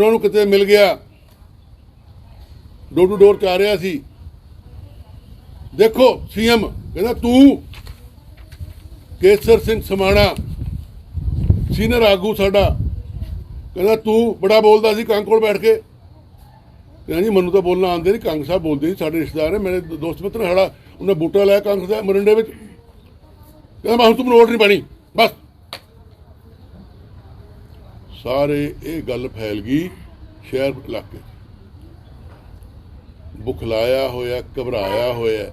ਉਹਨਾਂ ਨੂੰ ਕਿਤੇ ਮਿਲ ਗਿਆ, ਡੋਰ ਟੂ ਡੋਰ 'ਚ ਆ ਰਿਹਾ ਸੀ। ਦੇਖੋ ਸੀਐਮ ਕਹਿੰਦਾ ਤੂੰ ਕੇਸਰ ਸਿੰਘ ਸਮਾਣਾ ਸੀਨੀਅਰ ਆਗੂ ਸਾਡਾ, ਕਹਿੰਦਾ ਤੂੰ ਬੜਾ ਬੋਲਦਾ ਸੀ ਕੰਗ ਕੋਲ ਬੈਠ ਕੇ। ਕਹਿੰਦਾ ਜੀ ਮੈਨੂੰ ਤਾਂ ਬੋਲਣਾ ਆਉਂਦੇ ਨਹੀਂ, ਕੰਗ ਸਾਹਿਬ ਬੋਲਦੇ ਸੀ, ਸਾਡੇ ਰਿਸ਼ਤੇਦਾਰ ਨੇ, ਮੇਰੇ ਦੋਸਤ ਮਿੱਤਰ ਨੇ, ਸਾਡਾ ਉਹਨੇ ਬੂਟਾ ਲਾਇਆ ਕੰਗ ਦਾ ਮਰਿੰਡੇ ਵਿੱਚ। ਕਹਿੰਦਾ ਮੈਂ ਹੁਣ ਤੂੰ ਵੋਟ ਨਹੀਂ ਪਾਣੀ ਬਸ। ਸਾਰੇ ਇਹ ਗੱਲ ਫੈਲ ਗਈ ਸ਼ਹਿਰ ਇਲਾਕੇ, ਬੁਖਲਾਇਆ ਹੋਇਆ, ਘਬਰਾਇਆ ਹੋਇਆ।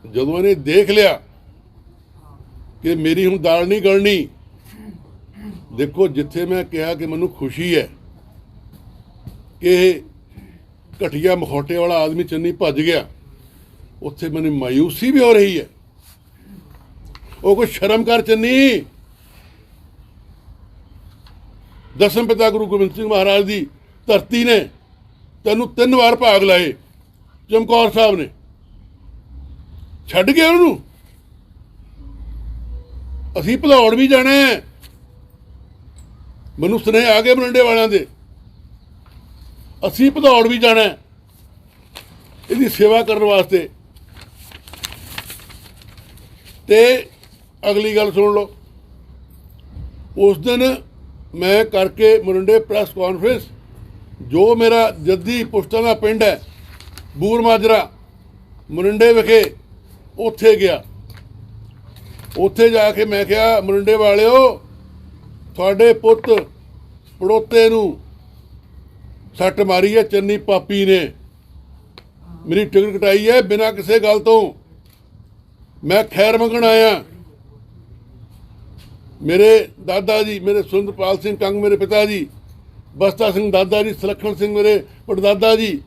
ਜਦੋਂ ਇਹਨੇ ਦੇਖ ਲਿਆ ਕਿ ਮੇਰੀ ਹੁਣ ਦਾਲ ਨਹੀਂ ਗਲਣੀ, ਦੇਖੋ ਜਿੱਥੇ ਮੈਂ ਕਿਹਾ ਕਿ ਮੈਨੂੰ ਖੁਸ਼ੀ ਹੈ ਕਿ ਘਟੀਆ ਮਖੌਟੇ ਵਾਲਾ ਆਦਮੀ ਚੰਨੀ ਭੱਜ ਗਿਆ, ਉੱਥੇ ਮੈਨੂੰ ਮਾਯੂਸੀ ਵੀ ਹੋ ਰਹੀ ਹੈ। ਉਹ ਕੋਈ ਸ਼ਰਮ ਕਰ ਚੰਨੀ, ਦਸਮ ਪਿਤਾ ਗੁਰੂ ਗੋਬਿੰਦ ਸਿੰਘ ਮਹਾਰਾਜ ਦੀ ਧਰਤੀ ਨੇ ਤੈਨੂੰ 3 ਵਾਰ ਭਾਗ ਲਾਏ, ਚਮਕੌਰ ਸਾਹਿਬ ਨੇ ਛੱਡ ਕੇ ਉਹਨੂੰ। ਅਸੀਂ ਭਲੌੜ ਵੀ ਜਾਣਾ, ਮੈਨੂੰ ਸੁਨੇਹੇ ਆ ਗਏ ਮਰਿੰਡੇ ਵਾਲਿਆਂ ਦੇ, ਅਸੀਂ ਭਦੌੜ ਵੀ ਜਾਣਾ ਇਹਦੀ ਸੇਵਾ ਕਰਨ ਵਾਸਤੇ। ਤੇ ਅਗਲੀ ਗੱਲ ਸੁਣ ਲਓ, ਉਸ ਦਿਨ ਮੈਂ ਕਰਕੇ ਮਰਿੰਡੇ ਪ੍ਰੈਸ ਕਾਨਫਰੰਸ, ਜੋ ਮੇਰਾ ਜੱਦੀ ਪੁਸ਼ਤਾਂ ਦਾ ਪਿੰਡ ਹੈ ਬੂਰ ਮਾਜਰਾ ਮਰਿੰਡੇ ਵਿਖੇ, ਉੱਥੇ ਗਿਆ। ਉੱਥੇ ਜਾ ਕੇ ਮੈਂ ਕਿਹਾ ਮਰਿੰਡੇ ਵਾਲਿਓ, ਤੁਹਾਡੇ ਪੁੱਤ ਪੜੋਤੇ ਨੂੰ ਸੱਟ ਮਾਰੀ ਹੈ ਚੰਨੀ ਪਾਪੀ ਨੇ, ਮੇਰੀ ਟਿਕਟ ਕਟਾਈ ਹੈ ਬਿਨਾਂ ਕਿਸੇ ਗੱਲ ਤੋਂ, ਮੈਂ ਖੈਰ ਮੰਗਣ ਆਇਆ। ਮੇਰੇ ਦਾਦਾ ਜੀ, ਮੇਰੇ ਸੁਰਿੰਦਰਪਾਲ ਸਿੰਘ ਕੰਗ ਮੇਰੇ ਪਿਤਾ ਜੀ, ਬਸਤਾ ਸਿੰਘ ਦਾਦਾ ਜੀ, ਸੁਲੱਖਣ ਸਿੰਘ ਮੇਰੇ ਪੜਦਾਦਾ ਜੀ,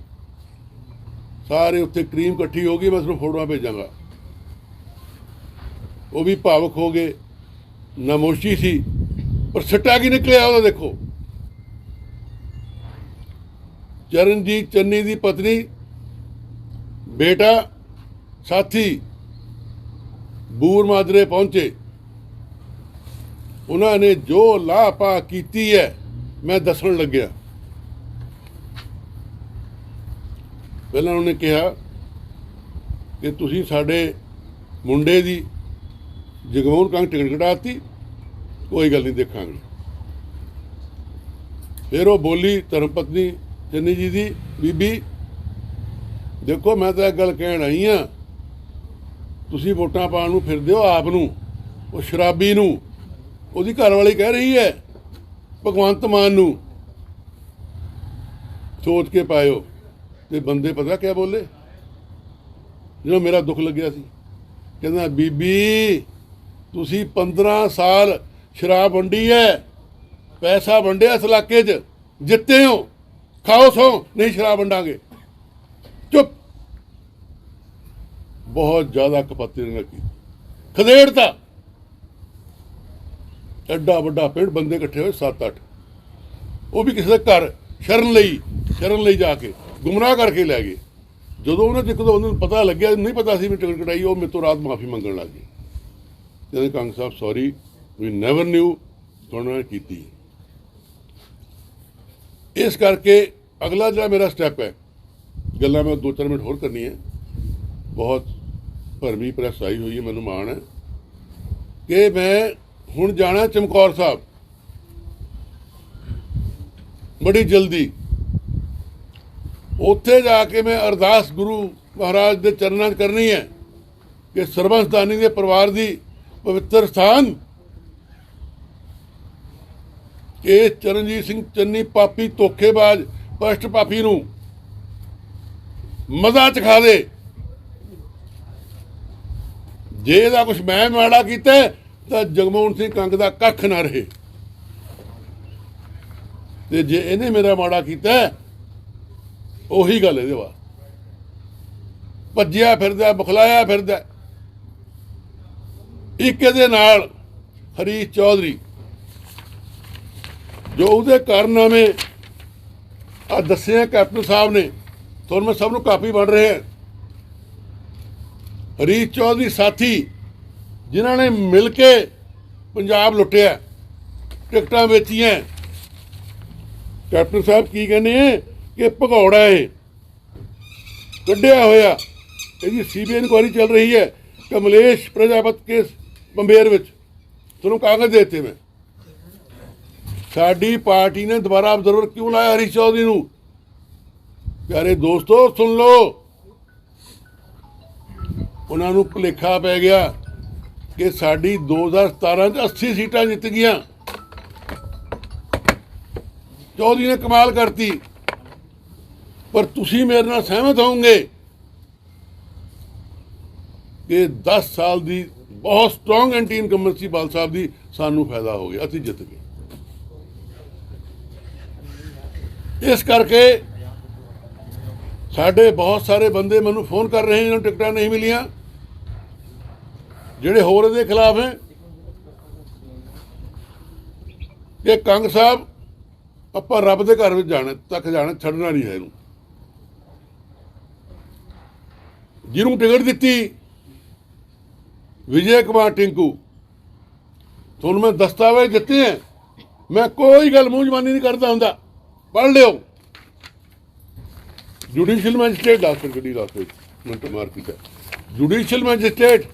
ਸਾਰੇ ਉੱਥੇ ਕਰੀਮ ਇਕੱਠੀ ਹੋ ਗਈ। ਮੈਂ ਤੁਹਾਨੂੰ ਫੋਟੋਆਂ ਭੇਜਾਂਗਾ। ਉਹ ਵੀ ਭਾਵੁਕ ਹੋ ਗਏ, ਨਾਮੋਸ਼ੀ ਸੀ, ਪਰ ਸਿੱਟਾ ਕੀ ਨਿਕਲਿਆ ਉਹਦਾ ਦੇਖੋ। ਚਰਨਜੀਤ ਚੰਨੀ ਦੀ ਪਤਨੀ, ਬੇਟਾ, ਸਾਥੀ ਬੂਰ ਮਾਜਰੇ ਪਹੁੰਚੇ। ਉਹਨਾਂ ਨੇ ਜੋ ਲਾਪਾ ਕੀਤੀ ਹੈ ਮੈਂ ਦੱਸਣ ਲੱਗਿਆ। ਪਹਿਲਾਂ ਉਹਨੇ ਕਿਹਾ ਕਿ ਤੁਸੀਂ ਸਾਡੇ ਮੁੰਡੇ ਦੀ ਜਗਮੋਹਨ ਕੰਗ ਟਿਕਟ ਕਟਾਤੀ, ਕੋਈ ਗੱਲ ਨਹੀਂ ਦੇਖਾਂਗੇ। ਫਿਰ ਉਹ ਬੋਲੀ ਧਰਮ ਪਤਨੀ ਚੰਨੀ ਜੀ ਦੀ ਬੀਬੀ, ਦੇਖੋ ਮੈਂ ਤਾਂ ਇੱਕ ਗੱਲ ਕਹਿਣ ਆਈ ਹਾਂ, ਤੁਸੀਂ ਵੋਟਾਂ ਪਾਉਣ ਨੂੰ ਫਿਰਦੇ ਹੋ ਆਪ ਨੂੰ, ਉਹ ਸ਼ਰਾਬੀ ਨੂੰ, ਉਹਦੀ ਘਰਵਾਲੀ ਕਹਿ ਰਹੀ ਹੈ ਭਗਵੰਤ ਮਾਨ ਨੂੰ, ਸੋਚ ਕੇ ਪਾਇਓ। ਤੇ ਬੰਦੇ ਪਤਾ ਕਿਆ ਬੋਲੇ, ਜਦੋਂ ਮੇਰਾ ਦੁੱਖ ਲੱਗਿਆ ਸੀ, ਕਹਿੰਦਾ ਬੀਬੀ ਤੁਸੀਂ 15 ਸਾਲ ਸ਼ਰਾਬ ਵੰਡੀ ਹੈ, ਪੈਸਾ ਵੰਡਿਆ ਇਸ ਇਲਾਕੇ 'ਚ, ਜਿੱਤੇ ਹੋ, ਖਾਓ ਸੋ, ਨਹੀਂ ਸ਼ਰਾਬ ਵੰਡਾਂਗੇ। ਚੁੱਪ। ਬਹੁਤ ਜ਼ਿਆਦਾ ਕਪੱਤੀ ਨੇ ਕੀ ਖਦੇੜਤਾ। ਐਡਾ ਵੱਡਾ ਪਿੰਡ, ਬੰਦੇ ਇਕੱਠੇ ਹੋਏ 7-8, ਉਹ ਵੀ ਕਿਸੇ ਦੇ ਘਰ ਸ਼ਰਨ ਲਈ ਜਾ ਕੇ ਗੁੰਮਰਾਹ ਕਰਕੇ ਲੈ ਗਏ। ਜਦੋਂ ਉਹਨਾਂ 'ਚ ਇੱਕ ਦੋ ਬੰਦੇ ਨੂੰ ਪਤਾ ਲੱਗਿਆ, ਨਹੀਂ ਪਤਾ ਸੀ ਮੈਂ ਟਿਕਟ ਕਟਾਈ, ਉਹ ਮੇਰੇ ਤੋਂ ਰਾਤ ਮਾਫੀ ਮੰਗਣ ਲੱਗ ਗਏ। ਕਹਿੰਦੇ ਕੰਗ ਸਾਹਿਬ ਸੌਰੀ, ਵੀ ਨੈਵਰ ਨਿਊ, ਤੁਹਾਨੂੰ ਕੀਤੀ। ਇਸ ਕਰਕੇ ਅਗਲਾ ਜਿਹੜਾ ਮੇਰਾ ਸਟੈਪ ਹੈ, ਗੱਲਾਂ ਮੈਂ 2-4 ਮਿੰਟ ਹੋਰ ਕਰਨੀ ਹੈ। ਬਹੁਤ ਭਰਵੀਂ ਪ੍ਰੈਸ ਆਈ ਹੋਈ ਹੈ, ਮੈਨੂੰ ਮਾਣ ਹੈ ਕਿ ਮੈਂ ਹੁਣ ਜਾਣਾ ਚਮਕੌਰ ਸਾਹਿਬ ਬੜੀ ਜਲਦੀ। ਉੱਥੇ ਜਾ ਕੇ ਮੈਂ ਅਰਦਾਸ ਗੁਰੂ ਮਹਾਰਾਜ ਦੇ ਚਰਨਾਂ 'ਚ ਕਰਨੀ ਹੈ ਕਿ ਸਰਬੰਸਦਾਨੀ ਦੇ ਪਰਿਵਾਰ ਦੀ ਪਵਿੱਤਰ ਸਥਾਨ ਕਿ ਚਰਨਜੀਤ ਸਿੰਘ ਚੰਨੀ ਪਾਪੀ ਧੋਖੇਬਾਜ਼ ਭ੍ਰਿਸ਼ਟ ਪਾਪੀ ਨੂੰ ਮਜ਼ਾ ਚਖਾ ਦੇ। ਜੇ ਇਹਦਾ ਕੁਛ ਮੈਂ ਮਾੜਾ ਕੀਤਾ ਤਾਂ ਜਗਮੋਹਨ ਸਿੰਘ ਕੰਗ ਦਾ ਕੱਖ ਨਾ ਰਹੇ, ਤੇ ਜੇ ਇਹਨੇ ਮੇਰਾ ਮਾੜਾ ਕੀਤਾ ਉਹੀ ਗੱਲ ਇਹਦੇ ਵਾ। ਭੱਜਿਆ ਫਿਰਦਾ, ਬੁਖਲਾਇਆ ਫਿਰਦਾ। ਇੱਕ ਇਹਦੇ ਨਾਲ ਹਰੀਸ਼ ਚੌਧਰੀ, ਜੋ ਉਹਦੇ ਕਾਰਨਾਮੇ ਆ ਦੱਸੇ ਕੈਪਟਨ ਸਾਹਿਬ ਨੇ, ਤੁਹਾਨੂੰ ਮੈਂ ਸਭ ਨੂੰ ਕਾਪੀ ਬਣ ਰਹੇ ਹਾਂ। ਹਰੀਸ਼ ਚੌਧਰੀ ਸਾਥੀ, ਜਿਨ੍ਹਾਂ ਨੇ ਮਿਲ ਕੇ ਪੰਜਾਬ ਲੁੱਟਿਆ, ਟਿਕਟਾਂ ਵੇਚੀਆਂ, ਕੈਪਟਨ ਸਾਹਿਬ ਕੀ ਕਹਿੰਦੇ ਆ ਕਿ ਭਗੌੜਾ ਇਹ ਕੱਢਿਆ ਹੋਇਆ, ਇਹਦੀ CBI ਇਨਕੁਆਇਰੀ ਚੱਲ ਰਹੀ ਹੈ ਕਮਲੇਸ਼ ਪ੍ਰਜਾਪਤ ਕੇਸ ਬੰਬੇਰ ਵਿੱਚ, ਤੁਹਾਨੂੰ ਕਾਗਜ਼ ਦੇ ਦਿੱਤੇ ਮੈਂ। ਸਾਡੀ ਪਾਰਟੀ ਨੇ ਦੁਬਾਰਾ ਆਬਜ਼ਰਵਰ ਕਿਉਂ ਲਾਇਆ ਹਰੀਸ਼ ਚੌਧਰੀ ਨੂੰ? ਪਿਆਰੇ ਦੋਸਤੋ ਸੁਣ ਲਓ, ਉਹਨਾਂ ਨੂੰ ਭੁਲੇਖਾ ਪੈ ਗਿਆ ਕਿ ਸਾਡੀ 2017 'ਚ 80 ਸੀਟਾਂ ਜਿੱਤ ਗਈਆਂ। ਚੌਧਰੀ ਨੇ ਕਮਾਲ ਕਰਤੀ। ਪਰ ਤੁਸੀਂ ਮੇਰੇ ਨਾਲ ਸਹਿਮਤ ਹੋਵੋਗੇ ਕਿ 10 ਸਾਲ ਦੀ ਬਹੁਤ ਸਟਰੋਂਗ ਐਂਟੀ ਇਨਕੰਬੈਂਸੀ ਬਾਲ ਸਾਹਿਬ ਦੀ ਸਾਨੂੰ ਫਾਇਦਾ ਹੋ ਗਿਆ, ਅਸੀਂ ਜਿੱਤ ਗਏ। ਇਸ ਕਰਕੇ ਸਾਡੇ ਬਹੁਤ ਸਾਰੇ ਬੰਦੇ ਮੈਨੂੰ ਫੋਨ ਕਰ ਰਹੇ ਜਿਹਨਾਂ ਨੂੰ ਟਿਕਟਾਂ ਨਹੀਂ ਮਿਲੀਆਂ, ਜਿਹੜੇ ਹੋਰ ਇਹਦੇ ਖਿਲਾਫ ਹੈ ਕਿ ਕੰਗ ਸਾਹਿਬ ਆਪਾਂ ਰੱਬ ਦੇ ਘਰ ਵਿੱਚ ਜਾਣਾ ਤੱਕ ਜਾਣਾ, ਛੱਡਣਾ ਨਹੀਂ ਹੈ ਇਹਨੂੰ। ਜਿਹਨੂੰ ਟਿਕਟ ਦਿੱਤੀ ਵਿਜੇ ਕੁਮਾਰ ਟਿੰਕੂ, ਤੁਹਾਨੂੰ ਮੈਂ ਦਸਤਾਵੇਜ਼ ਦਿੱਤੇ ਹੈ, ਮੈਂ ਕੋਈ ਗੱਲ ਮੂੰਹ ਜ਼ਬਾਨੀ ਨਹੀਂ ਕਰਦਾ ਹੁੰਦਾ, ਪੜ੍ਹ ਲਿਓ। ਜੁਡੀਸ਼ੀਅਲ ਮੈਜਿਸਟ੍ਰੇਟ ਲਾਸਟ ਗੱਡੀ ਲਾਸਟ ਮਿੰਟ ਮਾਰ ਕੀਤਾ, judicial magistrate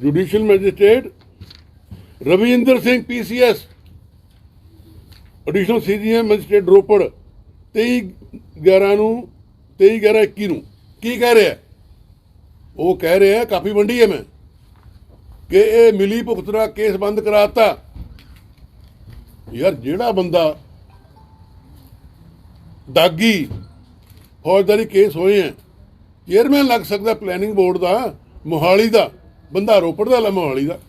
judicial magistrate Ravinder Singh PCS additional CGM magistrate Ropar 23/11/21 ਨੂੰ ਕੀ ਕਹਿ ਰਿਹਾ? ਉਹ ਕਹਿ ਰਿਹਾ ਕਾਪੀ ਵੰਡੀ ਹੈ ਮੈਂ ਕਿ ਇਹ ਮਿਲੀ ਭੁਗਤਣਾ ਕੇਸ ਬੰਦ ਕਰਾਤਾ। ਯਾਰ ਜਿਹੜਾ ਬੰਦਾ ਦਾਗੀ ਫੌਜਦਾਰੀ ਕੇਸ ਹੋਏ ਹੈ, ਚੇਅਰਮੈਨ ਲੱਗ ਸਕਦਾ ਪਲੈਨਿੰਗ ਬੋਰਡ ਦਾ ਮੋਹਾਲੀ ਦਾ, ਬੰਦਾ ਰੋਪੜ ਦਾ ਲਾ ਮੋਹਾਲੀ ਦਾ।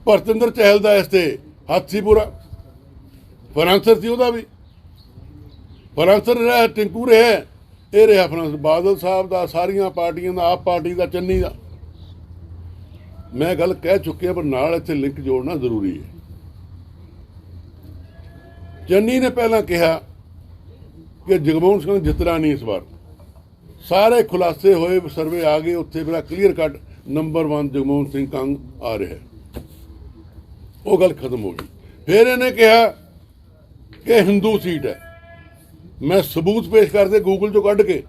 ਭਰਤਿੰਦਰ ਚਹਿਲ ਦਾ ਇਸ ਤੇ ਹੱਥ ਸੀ ਪੂਰਾ, ਫਾਈਨਾਂਸਰ ਸੀ ਉਹਦਾ ਵੀ, ਫਾਈਨਾਂਸਰ ਰਿਹਾ ਟਿੰਕੂ ਰਿਹਾ, ਇਹ ਰਿਹਾ ਫਾਈਨਾਂਸਰ ਬਾਦਲ ਸਾਹਿਬ ਦਾ, ਸਾਰੀਆਂ ਪਾਰਟੀਆਂ ਦਾ, ਆਪ ਪਾਰਟੀ ਦਾ, ਚੰਨੀ ਦਾ। ਮੈਂ ਗੱਲ ਕਹਿ ਚੁੱਕਿਆ ਪਰ ਨਾਲ ਇੱਥੇ ਲਿੰਕ ਜੋੜਨਾ ਜ਼ਰੂਰੀ ਹੈ। ਚੰਨੀ ਨੇ ਪਹਿਲਾਂ ਕਿਹਾ ਕਿ ਜਗਮੋਹਨ ਸਿੰਘ ਜਿੱਤਣਾ ਨਹੀਂ ਇਸ ਵਾਰ, ਸਾਰੇ ਖੁਲਾਸੇ ਹੋਏ, ਸਰਵੇ ਆ ਗਏ, ਉੱਥੇ ਮੇਰਾ clear cut number 1 Jagmohan Singh Kang ਆ ਰਿਹਾ। ਉਹ ਗੱਲ ਖਤਮ ਹੋ ਗਈ। ਫਿਰ ਇਹਨੇ ਕਿਹਾ ਕਿ ਹਿੰਦੂ ਸੀਟ ਹੈ। ਮੈਂ ਸਬੂਤ ਪੇਸ਼ ਕਰਦੇ ਗੂਗਲ ਚੋਂ ਕੱਢ ਕੇ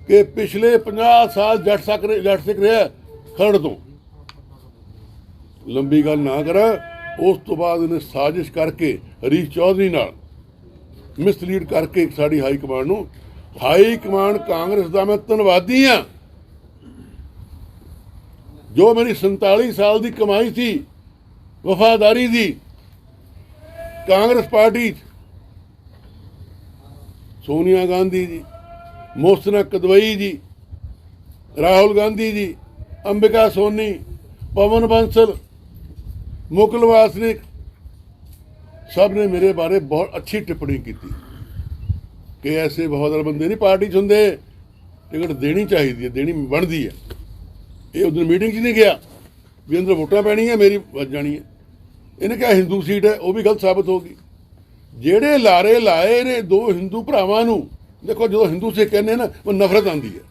ਕਿ ਪਿਛਲੇ 50 ਸਾਲ ਜੱਟ ਸਿੱਖ ਰਿਹਾ ਖਰੜ ਤੋਂ। ਲੰਬੀ ਗੱਲ ਨਾ ਕਰਾਂ, ਉਸ ਤੋਂ ਬਾਅਦ ਇਹਨੇ ਸਾਜ਼ਿਸ਼ ਕਰਕੇ ਹਰੀਸ਼ ਚੌਧਰੀ ਨਾਲ ਮਿਸਲੀਡ ਕਰਕੇ ਸਾਡੀ ਹਾਈ ਕਮਾਂਡ ਨੂੰ, ਹਾਈ ਕਮਾਂਡ ਕਾਂਗਰਸ ਦਾ ਮੈਂ ਧੰਨਵਾਦੀ ਹਾਂ, ਜੋ ਮੇਰੀ 47 ਸਾਲ ਦੀ ਕਮਾਈ ਸੀ ਵਫਾਦਾਰੀ ਦੀ ਕਾਂਗਰਸ ਪਾਰਟੀ, ਸੋਨੀਆ ਗਾਂਧੀ ਜੀ, ਮੋਹਸਿਨਾ ਕਦਵਈ ਜੀ, ਰਾਹੁਲ ਗਾਂਧੀ ਜੀ, ਅੰਬਿਕਾ ਸੋਨੀ, ਪਵਨ ਬੰसल, ਮੁਕਲ ਵਾਸनिक, सब ने मेरे बारे बहुत अच्छी टिप्पणी की कि ऐसे बहुत सारे बंदे नहीं पार्टी च होंगे, टिकट देनी चाहिए, देनी बनती है। ये उधर मीटिंग च नहीं गया भी अंदर वोटां पैणियां मेरी बच जानी है। इन्हें क्या हिंदू सीट है, वो भी गलत साबित होगी। ਜਿਹੜੇ ਲਾਰੇ ਲਾਏ ਨੇ ਦੋ ਹਿੰਦੂ ਭਰਾਵਾਂ ਨੂੰ, ਦੇਖੋ ਜਦੋਂ ਹਿੰਦੂ ਸਿੱਖ ਕਹਿੰਦੇ ਨਾ ਉਹ ਨਫ਼ਰਤ ਆਉਂਦੀ ਹੈ।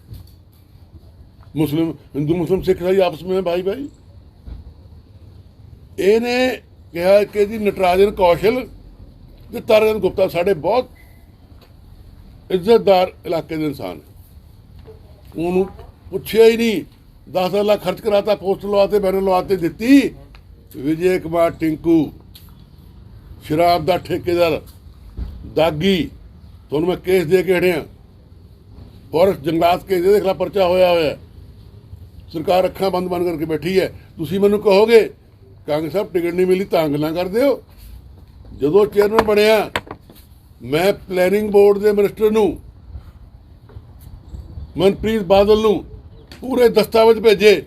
ਮੁਸਲਿਮ ਹਿੰਦੂ ਮੁਸਲਿਮ ਸਿੱਖ ਸਾਈ ਆਪਸ ਵਿੱਚ ਭਾਈ ਭਾਈ। ਇਹਨੇ ਕਿਹਾ ਕਿ ਜੀ ਨਟਰਾਜਨ ਕੌਸ਼ਲ ਤੇ ਤਾਰਨ ਗੁਪਤਾ ਸਾਡੇ ਬਹੁਤ ਇੱਜ਼ਤਦਾਰ ਇਲਾਕੇ ਦੇ ਇਨਸਾਨ, ਉਹਨੂੰ ਪੁੱਛਿਆ ਹੀ ਨਹੀਂ, 10 ਲੱਖ ਖਰਚ ਕਰਾਤਾ, ਪੋਸਟਰ ਲਵਾਤੇ, ਬੈਨਰ ਲਵਾਤੇ, ਦਿੱਤੀ। ਵਿਜੇ ਕੁਮਾਰ ਟਿੰਕੂ ਸ਼ਰਾਬ ਦਾ ਠੇਕੇਦਾਰ ਦਾਗੀ, ਤੁਹਾਨੂੰ ਮੈਂ ਕੇਸ ਦੇ ਕੇ ਹਟਿਆ, ਫੋਰੈਸਟ ਜੰਗਲਾਤ ਕੇਸ ਦੇ ਖਿਲਾਫ ਪਰਚਾ ਹੋਇਆ। ਸਰਕਾਰ ਅੱਖਾਂ ਬੰਦ ਕਰਕੇ ਬੈਠੀ ਹੈ। ਤੁਸੀਂ ਮੈਨੂੰ ਕਹੋਗੇ ਕਾਂਗਰਸ ਸਾਹਿਬ ਟਿਕਟ ਨਹੀਂ ਮਿਲੀ ਤਾਂ ਗੱਲਾਂ ਕਰਦੇ ਹੋ। ਜਦੋਂ ਚੇਅਰਮੈਨ ਬਣਿਆ ਮੈਂ ਪਲੈਨਿੰਗ ਬੋਰਡ ਦੇ ਮਿਨਿਸਟਰ ਨੂੰ ਮਨਪ੍ਰੀਤ ਬਾਦਲ ਨੂੰ ਪੂਰੇ ਦਸਤਾਵੇਜ਼ ਭੇਜੇ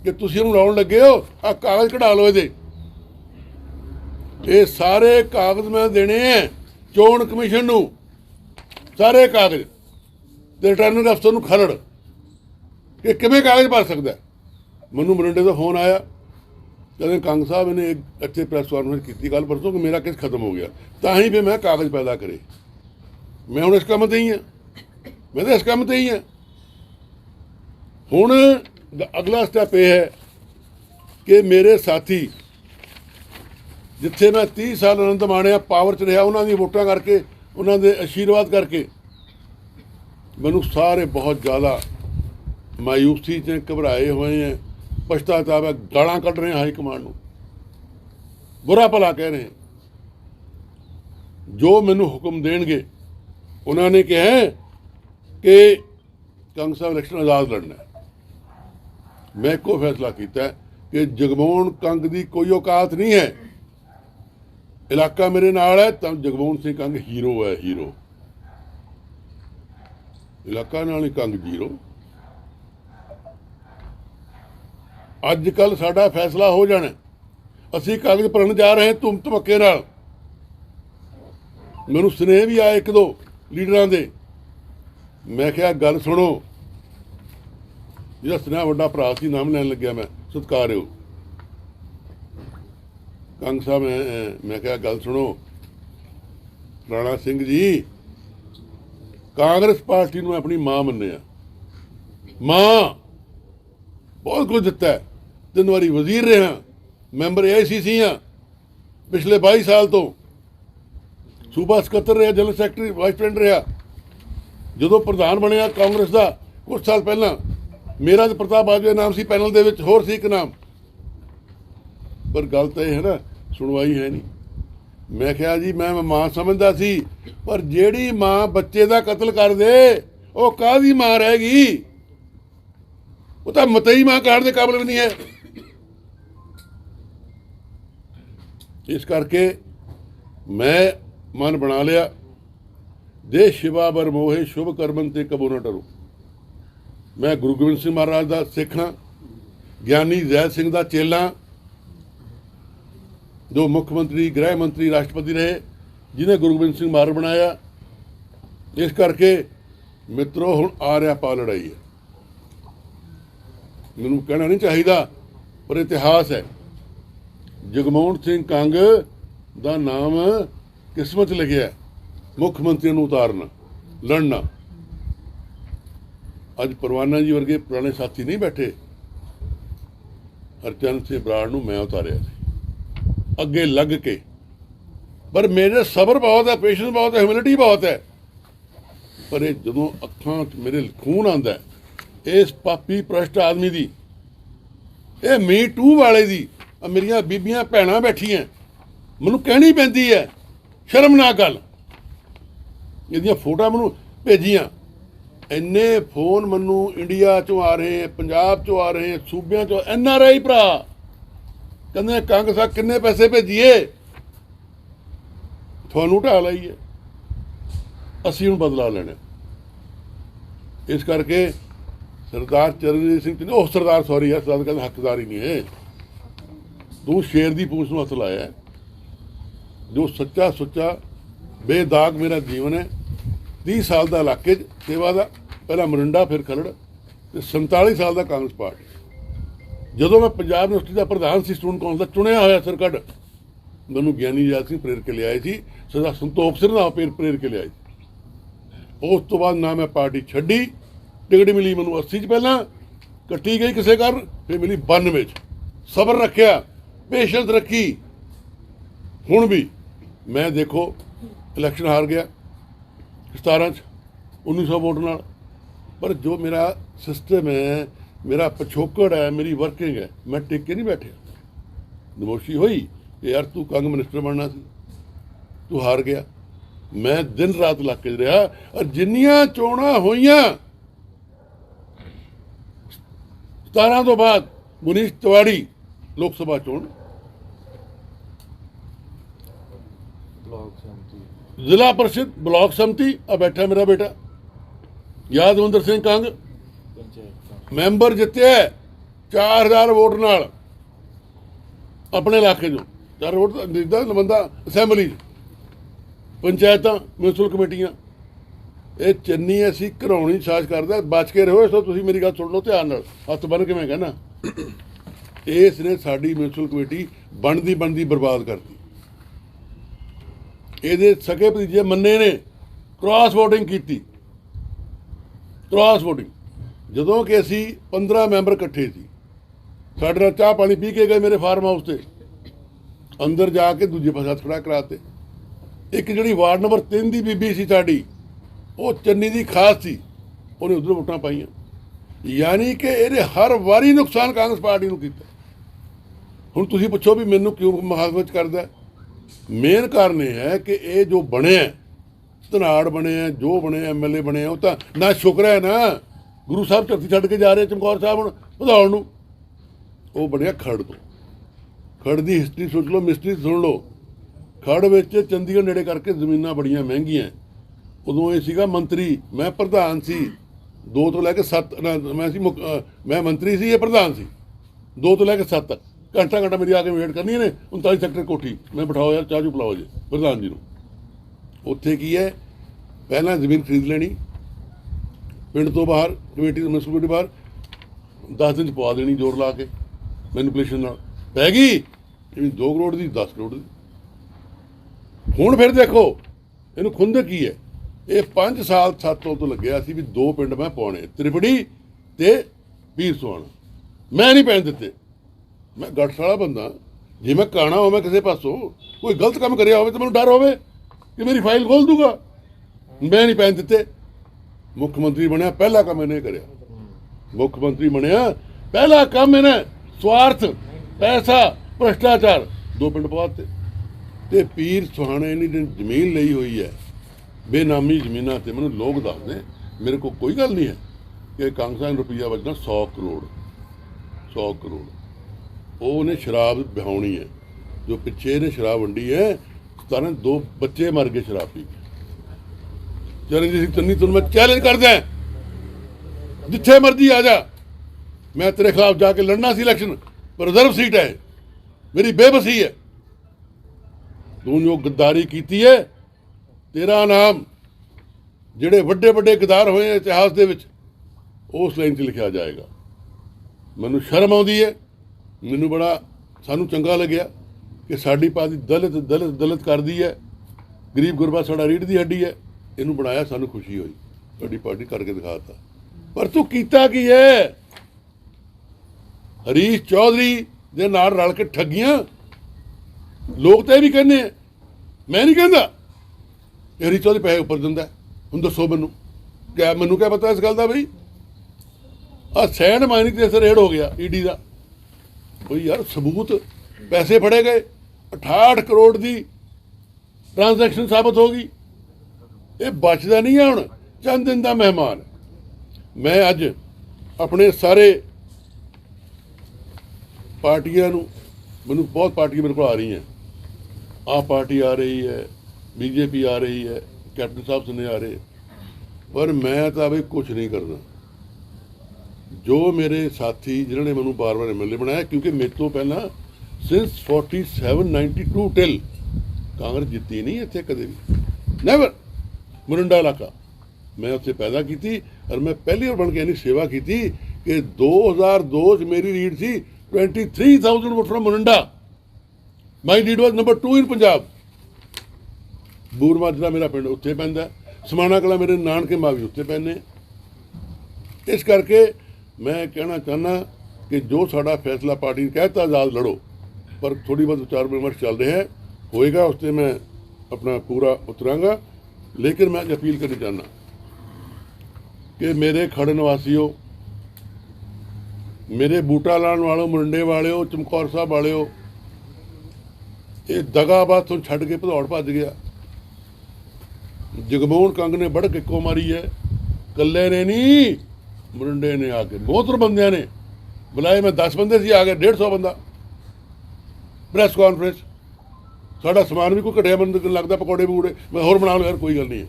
ਕਿ ਤੁਸੀਂ ਉਹਨੂੰ ਲਾਉਣ ਲੱਗੇ ਹੋ, ਆਹ ਕਾਗਜ਼ ਕਢਾ ਲਓ ਇਹਦੇ। ਇਹ ਸਾਰੇ ਕਾਗਜ਼ ਮੈਂ ਦੇਣੇ ਹੈ ਚੋਣ ਕਮਿਸ਼ਨ ਨੂੰ, ਸਾਰੇ ਕਾਗਜ਼ ਤੇ ਰਿਟਰਨਿੰਗ ਅਫਸਰ ਨੂੰ ਖਰੜ ਕਿ ਕਿਵੇਂ ਕਾਗਜ਼ ਭਰ ਸਕਦਾ। ਮੈਨੂੰ ਮਰਿੰਡੇ ਦਾ ਫੋਨ ਆਇਆ, ਕਹਿੰਦੇ ਕੰਗ ਸਾਹਿਬ ਇਹਨੇ ਇੱਥੇ ਪ੍ਰੈਸ ਕਾਨਫਰੰਸ ਕੀਤੀ ਕੱਲ੍ਹ ਪਰਸੋਂ ਕਿ ਮੇਰਾ ਕੇਸ ਖਤਮ ਹੋ ਗਿਆ, ਤਾਂ ਹੀ ਫਿਰ ਮੈਂ ਕਾਗਜ਼ ਪੈਦਾ ਕਰੇ। ਮੈਂ ਹੁਣ ਇਸ ਕੰਮ 'ਤੇ ਹੀ ਹਾਂ, ਮੈਂ ਤਾਂ ਇਸ ਕੰਮ 'ਤੇ ਹੀ ਹਾਂ। ਹੁਣ अगला स्टैप यह है कि मेरे साथी जिथे मैं 30 साल आनंद माणिया पावर च रहा, उन्होंने वोटां करके, उन्होंने आशीर्वाद करके मैनू सारे बहुत ज़्यादा मायूसी च घबराए हुए हैं, पछतावा है, गालां कढ़ रहे हैं हाईकमान नूं, बुरा भला कह रहे हैं। जो मैनू हुक्म देणगे उन्होंने कहा कि कंग साहब इलैक्शन आज़ाद लड़ना है। मैं एको फैसला किया कि जगमोहन कंग की कोई औकात नहीं है, इलाका मेरे नाल है, तो जगमोहन सिंह कंग हीरो है, हीरो। इलाका नाल ही कंग जीरो। अज कल साडा फैसला हो जाना, असीं कागज भरन जा रहे हैं धुम धमके नाल। मैनूं स्नेह भी आए एक दो लीडरां दे, मैं क्या गल सुनो, जिहड़ा स्नेहा वड्डा भरा सी नाम लैन लग्या, मैं सत्कारयोग कंग साहब, मैं क्या गल सुनो, राणा सिंह जी कांग्रेस पार्टी नूं अपनी मां मन्निया, मां बहुत कुछ दिता है, 3 वारी वजीर रहा, मैंबर AICC हाँ पिछले 22 साल तो, सूबा सकत्तर रहा, जनरल सैकटरी वाइस प्रेसिडेंट रहा, जो प्रधान बनया कांग्रेस का कुछ साल पहला मेरा तो प्रताप बाजवा नाम सी, पैनल दे विच होर सी एक नाम, पर गल तो यह है ना, सुनवाई है नहीं। मैं क्या जी मैं मां समझदा सी, पर जेड़ी मां बच्चे का कतल कर दे वो काहदी मां रहेगी, वो तो मतई मां काट दे काबिल भी नहीं है। इस करके मैं मन बना लिया, दे शिवा बर मोहे शुभ करमन ते कबो न डरो। मैं गुरु गोबिंद सिंह महाराज का सिख हाँ, ज्ञानी जैद सिंह का चेला, जो मुख्यमंत्री गृह मंत्री राष्ट्रपति रहे, जिन्हें गुरु गोबिंद सिंह महाराज बनाया। इस करके मित्रों हुण आ रहा पा लड़ाई है, मैनूं कहना नहीं चाहिए पर इतिहास है। जगमोहन सिंह कंग का नाम किस्मत लिखिया है, मुख्यमंत्री नूं उतारना, लड़ना। अज परवाना जी वर्गे पुराने साथी नहीं बैठे, हरचंद सिंह बराड़ नूं मैं उतारिया अगे लग के, पर मेरे सबर बहुत है, पेशेंस बहुत है, ह्यूमिलिटी बहुत है, पर ये जदों अखां मेरे खून आंदा है इस पापी भ्रष्ट आदमी दी, ये मी टू वाले दी, मेरिया बीबियां भैणां बैठियां, मैनूं कहनी पैंदी है, शर्मनाक गल। इहदियां फोटो मैनूं भेजियां, इन्ने फोन मैनूं इंडिया चों आ रहे हैं, पंजाब चों आ रहे हैं, सूबियां चों, NRI भरा कहंदे कंग साहब किन्ने पैसे भेजीए, तुहानूं ढा लाईए, असीं हुण बदला लैणा। इस करके सरदार चरणजीत सिंह, ओह सरदार सॉरी है, सरदार कहते हकदार ही नहीं है, तू शेर की पूंछ नूं हथ लाया है। जो सच्चा सुच्चा बेदाग मेरा जीवन है, 30 साल का इलाके सेवा का, पहला मरिंडा फिर खलड़, तो 47 साल का कांग्रेस पार्टी। जदों मैं पंजाब यूनिवर्सिटी का प्रधान सी स्टूडेंट कौंसल का चुनिया होया सरकट, मैनूं ज्ञानी जैद सिंह प्रेर के ले आए थे, सरदार संतोख सिंह ना प्रेर के ले आए थे। उस तो बाद ना मैं पार्टी छड्डी, टिकट मिली मैनूं 80 च पहला, कट्टी गई किसी कारण, फिर मिली 92 च। सबर रखिया, पेशेंस रखी, हुण भी मैं देखो इलैक्शन हार गया 17 च 1900 वोट नाल, पर जो मेरा सिस्टम है, मेरा पिछोकड़ है, मेरी वर्किंग है, मैं टिक के नहीं बैठे। नमोशी हुई कि यार तू कंग मिनिस्टर बनना सी, तू हार गया। मैं दिन रात इलाके रहा, और जिन्नियां चोणां होईयां 17 तो बाद, मुनीश तिवाड़ी लोक सभा चोण, जिला परिषद ब्लॉक समिति, अब बैठा मेरा बेटा यादविंदर सिंह कंग, मैंबर जितया 4000 वोट नाल अपने इलाके चो, 4 वोट जिद्दां बंदा असैंबली, पंचायतां म्यूनसिपल कमेटियां, ये चन्नी असीं घरौणी साज करदा, बच के रहो। इसो तुसीं मेरी गल सुन लो ध्यान नाल, हत्थ बन के मैं कहना, इसने साडी म्यूनसिपल कमेटी बनदी बर्बाद करती। ये सगे भतीजे मन्ने ने क्रॉस वोटिंग की, क्रॉस वोटिंग, ਜਦੋਂ ਕਿ ਅਸੀਂ 15 ਮੈਂਬਰ ਇਕੱਠੇ ਸੀ, ਸਾਡੇ ਨਾਲ ਚਾਹ ਪਾਣੀ ਪੀ ਕੇ ਗਏ ਮੇਰੇ ਫਾਰਮ ਹਾਊਸ ਤੇ, ਅੰਦਰ ਜਾ ਕੇ ਦੂਜੇ ਪਾਸੇ ਹੱਥ ਖੜਾ ਕਰਾਤੇ। ਇੱਕ ਜਿਹੜੀ ਵਾਰਡ ਨੰਬਰ 3 ਦੀ ਬੀਬੀ ਸੀ ਸਾਡੀ, ਉਹ ਚੰਨੀ ਦੀ ਖਾਸ ਸੀ, ਉਹਨੇ ਉੱਧਰ ਵੋਟਾਂ ਪਾਈਆਂ। ਯਾਨੀ ਕਿ ਇਹਨੇ ਹਰ ਵਾਰੀ ਨੁਕਸਾਨ ਕਾਂਗਰਸ ਪਾਰਟੀ ਨੂੰ ਕੀਤਾ। ਹੁਣ ਤੁਸੀਂ ਪੁੱਛੋ ਵੀ ਮੈਨੂੰ ਕਿਉਂ ਮੁਖਾਲਫਤ ਕਰਦਾ? ਮੇਨ ਕਾਰਨ ਇਹ ਹੈ ਕਿ ਇਹ ਜੋ ਬਣਿਆ, ਧਨਾੜ ਬਣਿਆ, ਜੋ ਬਣਿਆ MLA ਬਣਿਆ, ਉਹ ਤਾਂ ਨਾ ਸ਼ੁਕਰ ਹੈ ਨਾ ਗੁਰੂ ਸਾਹਿਬ ਧਰਤੀ ਛੱਡ ਕੇ ਜਾ ਰਹੇ ਚਮਕੌਰ ਸਾਹਿਬ ਹੁਣ ਵਧਾਉਣ ਨੂੰ, ਉਹ ਬਣਿਆ ਖੜ ਤੋਂ। ਖੜ ਦੀ ਹਿਸਟਰੀ ਸੋਚ ਲਓ, ਮਿਸਟਰੀ ਸੁਣ ਲਓ। ਖੜ ਵਿੱਚ ਚੰਡੀਗੜ੍ਹ ਨੇੜੇ ਕਰਕੇ ਜ਼ਮੀਨਾਂ ਬੜੀਆਂ ਮਹਿੰਗੀਆਂ। ਉਦੋਂ ਇਹ ਸੀਗਾ ਮੰਤਰੀ, ਮੈਂ ਪ੍ਰਧਾਨ ਸੀ 2 ਤੋਂ ਲੈ ਕੇ 7, ਮੈਂ ਮੰਤਰੀ ਸੀ, ਇਹ ਪ੍ਰਧਾਨ ਸੀ 2 ਤੋਂ ਲੈ ਕੇ 7 ਤੱਕ। ਘੰਟਾ ਮੇਰੀ ਆ ਕੇ ਵੇਟ ਕਰਨੀ ਇਹਨੇ 39 ਸੈਕਟਰ ਕੋਠੀ, ਮੈਂ ਬਿਠਾਓ ਯਾਰ ਚਾਹ ਚੂ ਪਿਲਾਓ ਜੀ ਪ੍ਰਧਾਨ ਜੀ ਨੂੰ। ਉੱਥੇ ਕੀ ਹੈ, ਪਹਿਲਾਂ ਜ਼ਮੀਨ ਖਰੀਦ ਲੈਣੀ ਪਿੰਡ ਤੋਂ ਬਾਹਰ, ਕਮੇਟੀ ਮਿਊਨਿਸਪੈਲਿਟੀ ਬਾਹਰ, 10 ਦਿਨ 'ਚ ਪਵਾ ਦੇਣੀ ਜ਼ੋਰ ਲਾ ਕੇ, ਮੈਨੀਪੂਲੇਸ਼ਨ ਨਾਲ ਪੈ ਗਈ 2 ਕਰੋੜ ਦੀ 10 ਕਰੋੜ ਦੀ। ਹੁਣ ਫਿਰ ਦੇਖੋ ਇਹਨੂੰ ਖੁੰਦ ਕੀ ਹੈ। ਇਹ 5 ਸਾਲ 7 ਤੋਂ ਲੱਗਿਆ ਸੀ ਵੀ 2 ਪਿੰਡ ਮੈਂ ਪਾਉਣੇ, ਤ੍ਰਿਪੜੀ ਤੇ ਵੀਰ ਸੁਹਾਣਾ, ਮੈਂ ਨਹੀਂ ਪੈਣ ਦਿੱਤੇ। ਮੈਂ ਗੱਠ ਵਾਲਾ ਬੰਦਾ, ਜੇ ਮੈਂ ਕਾਣਾ ਹੋਵਾਂ ਕਿਸੇ ਪਾਸੋਂ, ਕੋਈ ਗਲਤ ਕੰਮ ਕਰਿਆ ਹੋਵੇ ਤਾਂ ਮੈਨੂੰ ਡਰ ਹੋਵੇ ਕਿ ਮੇਰੀ ਫਾਈਲ ਖੋਲ ਦੂਗਾ। ਮੈਂ ਨਹੀਂ ਪੈਣ ਦਿੱਤੇ। ਮੁੱਖ ਮੰਤਰੀ ਬਣਿਆ, ਪਹਿਲਾ ਕੰਮ ਇਹਨੇ ਕਰਿਆ। ਮੁੱਖ ਮੰਤਰੀ ਬਣਿਆ, ਪਹਿਲਾ ਕੰਮ ਇਹਨੇ ਸਵਾਰਥ, ਪੈਸਾ, ਭ੍ਰਿਸ਼ਟਾਚਾਰ 2 ਪਿੰਡ ਪਵਾਤੇ। ਤੇ ਪੀਰ ਸੁਹਾਣੇ ਨੇ ਜ਼ਮੀਨ ਲਈ ਹੋਈ ਹੈ ਬੇਨਾਮੀ ਜ਼ਮੀਨਾਂ ਤੇ। ਮੈਨੂੰ ਲੋਕ ਦੱਸਦੇ, ਮੇਰੇ ਕੋਲ ਕੋਈ ਗੱਲ ਨਹੀਂ ਹੈ ਕਿ ਕਾਂਗਰਸ ਨੂੰ ਰੁਪਈਆ ਬਚਣਾ 100 ਕਰੋੜ 100 ਕਰੋੜ। ਉਹਨੇ ਸ਼ਰਾਬ ਵਿਹਾਉਣੀ ਹੈ, ਜੋ ਪਿੱਛੇ ਇਹਨੇ ਸ਼ਰਾਬ ਵੰਡੀ ਹੈ, 2 ਬੱਚੇ ਮਰ ਗਏ ਸ਼ਰਾਬ ਪੀ ਕੇ। ਚਰਨਜੀਤ ਸਿੰਘ ਚੰਨੀ, ਤੁਹਾਨੂੰ ਮੈਂ ਚੈਲੰਜ ਕਰਦਾ, ਜਿੱਥੇ ਮਰਜੀ ਆ ਜਾ, ਮੈਂ ਤੇਰੇ ਖਿਲਾਫ ਜਾ ਕੇ ਲੜਨਾ ਸੀ ਇਲੈਕਸ਼ਨ, ਪਰ ਰਿਜ਼ਰਵ ਸੀਟ ਹੈ, ਮੇਰੀ ਬੇਬਸੀ ਹੈ। ਤੂੰ ਜੋ ਗੱਦਾਰੀ ਕੀਤੀ ਹੈ, ਤੇਰਾ ਨਾਮ ਜਿਹੜੇ ਵੱਡੇ ਵੱਡੇ ਗਦਾਰ ਹੋਏ ਇਤਿਹਾਸ ਦੇ ਵਿੱਚ, ਉਸ ਲਾਈਨ 'ਚ ਲਿਖਿਆ ਜਾਏਗਾ। ਮੈਨੂੰ ਸ਼ਰਮ ਆਉਂਦੀ ਹੈ, ਮੈਨੂੰ ਬੜਾ ਸਾਨੂੰ ਚੰਗਾ ਲੱਗਿਆ ਕਿ ਸਾਡੀ ਪਾਰਟੀ ਦਲਿਤ ਕਰਦੀ ਹੈ, ਗਰੀਬ ਗੁਰਬਾ ਸਾਡਾ ਰੀੜ੍ਹ ਦੀ ਹੱਡੀ ਹੈ, ਇਹਨੂੰ ਬਣਾਇਆ, ਸਾਨੂੰ ਖੁਸ਼ੀ ਹੋਈ, ਸਾਡੀ ਪਾਰਟੀ ਕਰਕੇ ਦਿਖਾਤਾ। ਪਰ ਤੂੰ ਕੀਤਾ ਕੀ ਹੈ? ਹਰੀਸ਼ ਚੌਧਰੀ ਦੇ ਨਾਲ ਰਲ ਕੇ ਠੱਗੀਆਂ। ਲੋਕ ਤਾਂ ਇਹ ਵੀ ਕਹਿੰਦੇ ਆ, ਮੈਂ ਨਹੀਂ ਕਹਿੰਦਾ ਇਹ ਹਰੀਸ਼ ਚੌਧਰੀ ਪੈਸੇ ਉੱਪਰ ਦਿੰਦਾ। ਹੁਣ ਦੱਸੋ ਮੈਨੂੰ ਕਿਆ ਪਤਾ ਇਸ ਗੱਲ ਦਾ? ਬਈ ਆਹ ਸੈਂਡ ਮਾਈਨਿੰਗ ਤੇ ਰੇਡ ਹੋ ਗਿਆ ਈਡੀ ਦਾ, ਕੋਈ ਯਾਰ ਸਬੂਤ, ਪੈਸੇ ਫੜੇ ਗਏ, 68 ਕਰੋੜ ਦੀ ਟ੍ਰਾਂਜੈਕਸ਼ਨ ਸਾਬਤ ਹੋ ਗਈ। ਇਹ ਬਚਦਾ ਨਹੀਂ ਹੈ। ਹੁਣ ਚੰਦ ਦਿਨ ਦਾ ਮਹਿਮਾਨ ਮੈਂ ਅੱਜ ਆਪਣੇ ਸਾਰੇ ਪਾਰਟੀਆਂ ਨੂੰ, ਮੈਨੂੰ ਬਹੁਤ ਪਾਰਟੀਆਂ ਮੇਰੇ ਕੋਲ ਆ ਰਹੀਆਂ, ਆਪ ਪਾਰਟੀ ਆ ਰਹੀ ਹੈ, BJP ਆ ਰਹੀ ਹੈ, ਕੈਪਟਨ ਸਾਹਿਬ ਸੁਨੇ ਆ ਰਹੇ, ਪਰ ਮੈਂ ਤਾਂ ਬਈ ਕੁਛ ਨਹੀਂ ਕਰਦਾ। ਜੋ ਮੇਰੇ ਸਾਥੀ ਜਿਨ੍ਹਾਂ ਨੇ ਮੈਨੂੰ ਬਾਰ-ਬਾਰ MLA ਬਣਾਇਆ, ਕਿਉਂਕਿ ਮੇਰੇ ਤੋਂ ਪਹਿਲਾਂ ਸਿੰਸ 4792 ਟਿਲ ਕਾਂਗਰਸ ਜਿੱਤੀ ਨਹੀਂ ਇੱਥੇ ਕਦੇ ਵੀ, ਨੈਵਰ। ਮੁਰਿੰਡਾ ਇਲਾਕਾ ਮੈਂ ਉੱਥੇ ਪੈਦਾ ਕੀਤੀ, ਔਰ ਮੈਂ ਪਹਿਲੀ ਵਾਰ ਬਣ ਕੇ ਇੰਨੀ ਸੇਵਾ ਕੀਤੀ ਕਿ 2002 'ਚ ਮੇਰੀ ਲੀਡ ਸੀ 23,000 ਵੋਟ ਫਰਮ ਮੁਰਿੰਡਾ। ਮਾਈ ਲੀਡ ਵਾਜ਼ ਨੰਬਰ 2 ਇਨ ਪੰਜਾਬ। ਬੂਰਮਾਜਰਾ ਮੇਰਾ ਪਿੰਡ ਉੱਥੇ ਪੈਂਦਾ, ਸਮਾਣਾ ਕਲਾਂ ਮੇਰੇ ਨਾਨਕੇ ਮਾਂ ਵੀ ਉੱਥੇ ਪੈਂਦੇ। ਇਸ ਕਰਕੇ ਮੈਂ ਕਹਿਣਾ ਚਾਹੁੰਦਾ ਕਿ ਜੋ ਸਾਡਾ ਫੈਸਲਾ ਪਾਰਟੀ ਨੇ ਕਹਿਤਾ ਆਜ਼ਾਦ ਲੜੋ, ਪਰ ਥੋੜ੍ਹੀ ਬਹੁਤ ਵਿਚਾਰ ਵਿਮਰਸ਼ ਚੱਲ ਰਿਹਾ ਹੈ, ਹੋਏਗਾ ਉਸ 'ਤੇ ਮੈਂ ਆਪਣਾ ਪੂਰਾ ਉਤਰਾਂਗਾ। ਲੇਕਿਨ ਮੈਂ ਅਪੀਲ ਕਰਨੀ ਚਾਹੁੰਦਾ ਕਿ ਮੇਰੇ ਖੜ ਨਿਵਾਸੀਓ, ਮੇਰੇ ਬੂਟਾ ਲਾਉਣ ਵਾਲਿਓ, ਮੁਰਿੰਡੇ ਵਾਲਿਓ, ਚਮਕੌਰ ਸਾਹਿਬ ਵਾਲਿਓ, ਇਹ ਦਗਾਬਾਜ਼ ਤੋਂ ਛੱਡ ਕੇ ਭਦੌੜ ਭੱਜ ਗਿਆ। ਜਗਮੋਹਨ ਕੰਗ ਨੇ ਬੜਕ ਇੱਕੋ ਮਾਰੀ ਹੈ, ਇਕੱਲੇ ਨੇ ਨਹੀਂ, ਮੁਰਿੰਡੇ ਨੇ ਆ ਕੇ ਬਹੁਤ ਬੰਦਿਆਂ ਨੇ ਬੁਲਾਏ। ਮੈਂ 10 ਬੰਦੇ ਸੀ, ਆ ਗਏ 150 ਬੰਦਾ। ਪ੍ਰੈਸ ਕਾਨਫਰੰਸ, ਸਾਡਾ ਸਮਾਨ ਵੀ ਕੋਈ ਘਟਿਆ ਮੈਨੂੰ ਲੱਗਦਾ, ਪਕੌੜੇ ਪਕੂੜੇ ਮੈਂ ਹੋਰ ਬਣਾ ਲਓ ਯਾਰ, ਕੋਈ ਗੱਲ ਨਹੀਂ ਹੈ।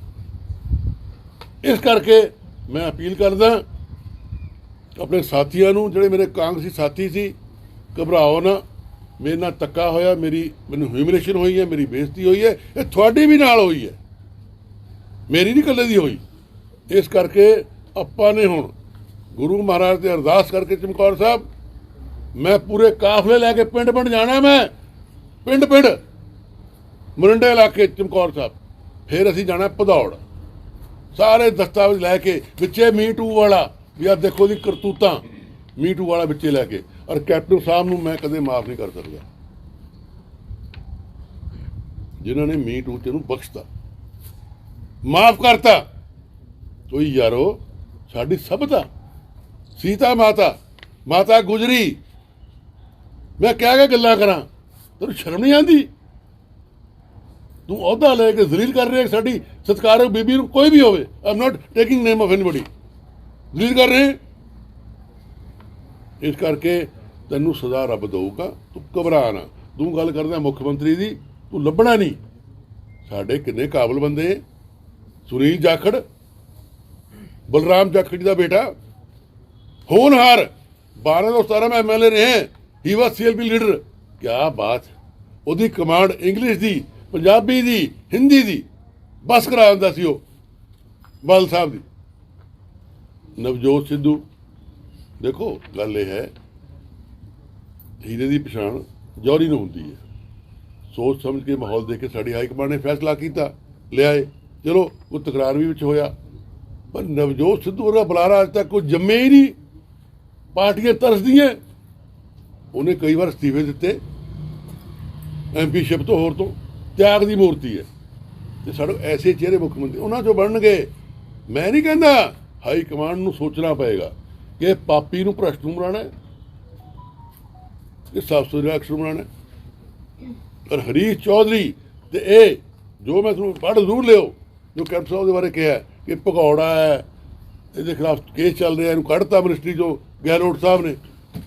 ਇਸ ਕਰਕੇ ਮੈਂ ਅਪੀਲ ਕਰਦਾ ਆਪਣੇ ਸਾਥੀਆਂ ਨੂੰ, ਜਿਹੜੇ ਮੇਰੇ ਕਾਂਗਰਸੀ ਸਾਥੀ ਸੀ, ਘਬਰਾਓ ਨਾ। ਮੇਰੇ ਨਾਲ ਧੱਕਾ ਹੋਇਆ, ਮੈਨੂੰ ਹਿਊਮਿਲੇਸ਼ਨ ਹੋਈ ਹੈ, ਮੇਰੀ ਬੇਇੱਜ਼ਤੀ ਹੋਈ ਹੈ, ਇਹ ਤੁਹਾਡੀ ਵੀ ਨਾਲ ਹੋਈ ਹੈ, ਮੇਰੀ ਨਹੀਂ ਇਕੱਲੇ ਦੀ ਹੋਈ। ਇਸ ਕਰਕੇ ਆਪਾਂ ਨੇ ਹੁਣ ਗੁਰੂ ਮਹਾਰਾਜ ਤੇ ਅਰਦਾਸ ਕਰਕੇ, ਚਮਕੌਰ ਸਾਹਿਬ ਮੈਂ ਪੂਰੇ ਕਾਫਲੇ ਲੈ ਕੇ ਪਿੰਡ ਜਾਣਾ, ਮੈਂ ਪਿੰਡ ਮੁਰਿੰਡੇ ਇਲਾਕੇ ਚਮਕੌਰ ਸਾਹਿਬ, ਫਿਰ ਅਸੀਂ ਜਾਣਾ ਭਦੌੜ, ਸਾਰੇ ਦਸਤਾਵੇਜ਼ ਲੈ ਕੇ, ਵਿੱਚੇ Me Too ਵਾਲਾ ਵੀ ਆਹ ਦੇਖੋ ਜੀ ਕਰਤੂਤਾਂ ਮੀਟੂ ਵਾਲਾ ਵਿੱਚੇ ਲੈ ਕੇ। ਔਰ ਕੈਪਟਨ ਸਾਹਿਬ ਨੂੰ ਮੈਂ ਕਦੇ ਮਾਫ ਨਹੀਂ ਕਰ ਸਕਦਾ, ਜਿਨ੍ਹਾਂ ਨੇ ਮੀਟੂ ਤੇ ਨੂੰ ਬਖਸ਼ਤਾ, ਮਾਫ ਕਰਤਾ। ਕੋਈ ਯਾਰੋ ਸਾਡੀ ਸਭਤਾ, ਸੀਤਾ ਮਾਤਾ, ਮਾਤਾ ਗੁਜਰੀ, ਮੈਂ ਕਹਿ ਕੇ ਗੱਲਾਂ ਕਰਾਂ, ਤੈਨੂੰ ਸ਼ਰਮ ਨਹੀਂ ਆਉਂਦੀ? ਤੂੰ ਅਹੁਦਾ ਲੈ ਕੇ ਜ਼ਲੀਲ ਕਰ ਰਿਹਾ ਸਾਡੀ ਸਤਿਕਾਰਯੋਗ ਬੀਬੀ ਨੂੰ, ਕੋਈ ਵੀ ਹੋਵੇ। I am not taking name of anybody, ਜ਼ਲੀਲ ਕਰ ਰਹੇ। ਇਸ ਕਰਕੇ ਤੈਨੂੰ ਸਜ਼ਾ ਰੱਬ ਦਊਗਾ, ਤੂੰ ਘਬਰਾ ਨਾ। ਤੂੰ ਗੱਲ ਕਰਦਾ ਮੁੱਖ ਮੰਤਰੀ ਦੀ, ਤੂੰ ਲੱਭਣਾ ਨਹੀਂ। ਸਾਡੇ ਕਿੰਨੇ ਕਾਬਲ ਬੰਦੇ, ਸੁਨੀਲ ਜਾਖੜ, ਬਲਰਾਮ ਜਾਖੜ ਦਾ ਬੇਟਾ, ਹੋਣਹਾਰ, 12 ਤੋਂ 17 में MLA रहे हैं, ही वॉज CLP लीडर। क्या बात, ਉਹਦੀ ਕਮਾਂਡ ਇੰਗਲਿਸ਼ ਦੀ, ਪੰਜਾਬੀ ਦੀ, ਹਿੰਦੀ ਦੀ ਬਸ ਕਰਾ ਦਿੰਦਾ ਸੀ ਉਹ ਬਾਦਲ ਸਾਹਿਬ ਦੀ। ਨਵਜੋਤ ਸਿੱਧੂ, ਦੇਖੋ ਗੱਲ ਇਹ ਹੈ, ਹੀਰੇ ਦੀ ਪਛਾਣ ਜੌਹਰੀ ਨੂੰ ਹੁੰਦੀ ਹੈ। ਸੋਚ ਸਮਝ ਕੇ ਮਾਹੌਲ ਦੇਖ ਕੇ ਸਾਡੀ ਹਾਈ ਕਮਾਂਡ ਨੇ ਫੈਸਲਾ ਕੀਤਾ, ਲਿਆਏ, ਚਲੋ ਉਹ ਤਕਰਾਰ ਵੀ ਵਿੱਚ ਹੋਇਆ। ਪਰ ਨਵਜੋਤ ਸਿੱਧੂ ਉਹਦਾ ਬੁਲਾਰਾ ਅੱਜ ਤੱਕ ਕੋਈ ਜੰਮੇ ਹੀ ਨਹੀਂ। ਪਾਰਟੀਆਂ ਤਰਸਦੀਆਂ, ਉਹਨੇ ਕਈ ਵਾਰ ਅਸਤੀਫੇ ਦਿੱਤੇ MP-ਸ਼ਿਪ ਤੋਂ, ਹੋਰ ਤੋਂ। ਤਿਆਗ ਦੀ ਮੂਰਤੀ ਹੈ। ਤੇ ਸਾਡੇ ਐਸੇ ਚਿਹਰੇ ਮੁੱਖ ਮੰਤਰੀ ਉਹਨਾਂ 'ਚੋਂ ਬਣਨਗੇ। ਮੈਂ ਨਹੀਂ ਕਹਿੰਦਾ, ਹਾਈ ਕਮਾਂਡ ਨੂੰ ਸੋਚਣਾ ਪਏਗਾ ਕਿ ਪਾਪੀ ਨੂੰ ਭ੍ਰਸ਼ਟ ਨੂੰ ਬਣਾਉਣਾ ਕਿ ਸਾਫ ਸੁਥਰਾ ਅਕਸ਼ਰ ਬਣਾਉਣਾ। ਪਰ ਹਰੀਸ਼ ਚੌਧਰੀ ਤੇ ਇਹ ਜੋ ਮੈਂ ਤੁਹਾਨੂੰ ਪੜ੍ਹ ਜ਼ਰੂਰ ਲਿਓ, ਜੋ ਕੈਪਟਨ ਸਾਹਿਬ ਦੇ ਬਾਰੇ ਕਿਹਾ ਕਿ ਭਗੌੜਾ ਹੈ, ਇਹਦੇ ਖਿਲਾਫ ਕੇਸ ਚੱਲ ਰਿਹਾ, ਇਹਨੂੰ ਕੱਢਤਾ ਮਿਨਿਸਟਰੀ ਚੋਂ ਗਹਿਲੋਟ ਸਾਹਿਬ ਨੇ।